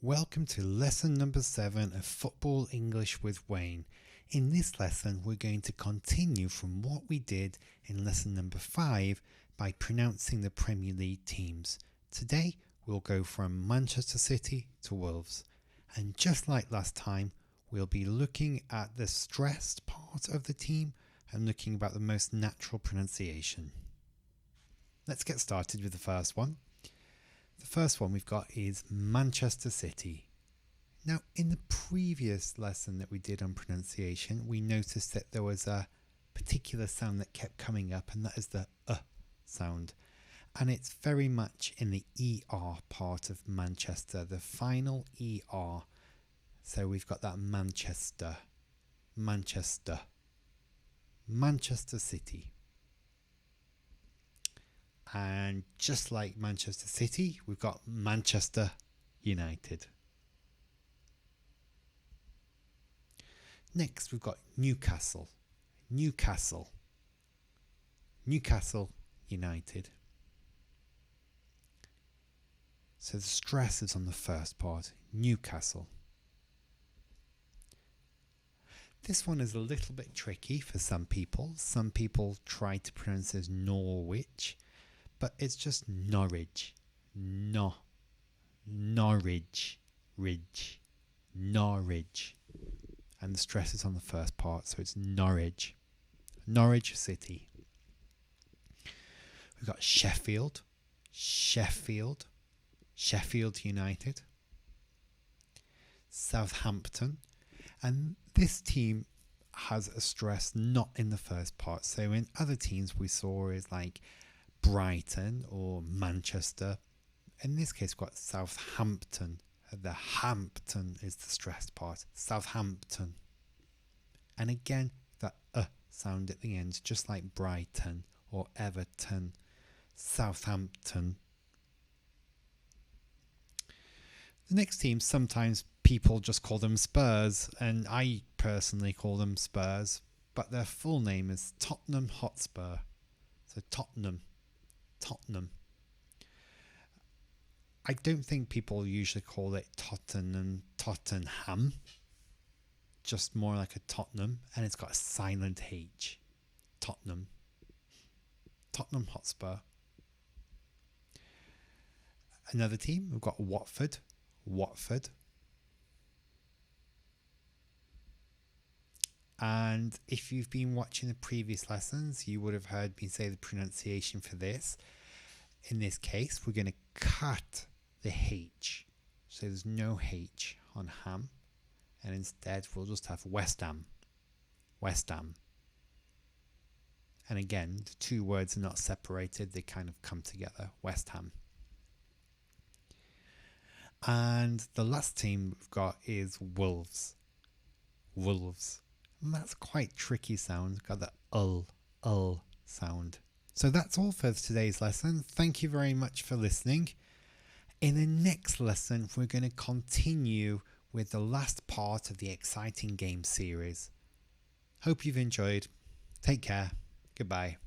Welcome to lesson number 7 of Football English with Wayne. In this lesson, we're going to continue from what we did in lesson number 5 by pronouncing the Premier League teams. Today, we'll go from Manchester City to Wolves. And just like last time, we'll be looking at the stressed part of the team and looking about the most natural pronunciation. Let's get started with the first one. The first one we've got is Manchester City. Now, in the previous lesson that we did on pronunciation, we noticed that there was a particular sound that kept coming up, and that is the sound. And it's very much in the ER part of Manchester, the final ER. So we've got that Manchester, Manchester City. And just like Manchester City, we've got Manchester United. Next, we've got Newcastle United. So the stress is on the first part, Newcastle. This one is a little bit tricky for some people. Some people try to pronounce it as Norwich, but it's just Norwich. Norwich. And the stress is on the first part, so it's Norwich. Norwich City. We've got Sheffield United. Southampton. And this team has a stress not in the first part. So in other teams we saw is like Brighton or Manchester. In this case, we've got Southampton. The Hampton is the stressed part. Southampton. And again, that sound at the end, just like Brighton or Everton. Southampton. The next team, sometimes people just call them Spurs, and I personally call them Spurs, but their full name is Tottenham Hotspur. So Tottenham. I don't think people usually call it Tottenham, just more like a Tottenham, and it's got a silent H. Tottenham Hotspur. Another team, we've got Watford. And if you've been watching the previous lessons, you would have heard me say the pronunciation for this. In this case, we're going to cut the H. So there's no H on ham. And instead, we'll just have West Ham. And again, the two words are not separated. They kind of come together. West Ham. And the last team we've got is Wolves. And that's quite tricky sound. It's got that sound. So that's all for today's lesson. Thank you very much for listening. In the next lesson, we're going to continue with the last part of the exciting game series. Hope you've enjoyed. Take care. Goodbye.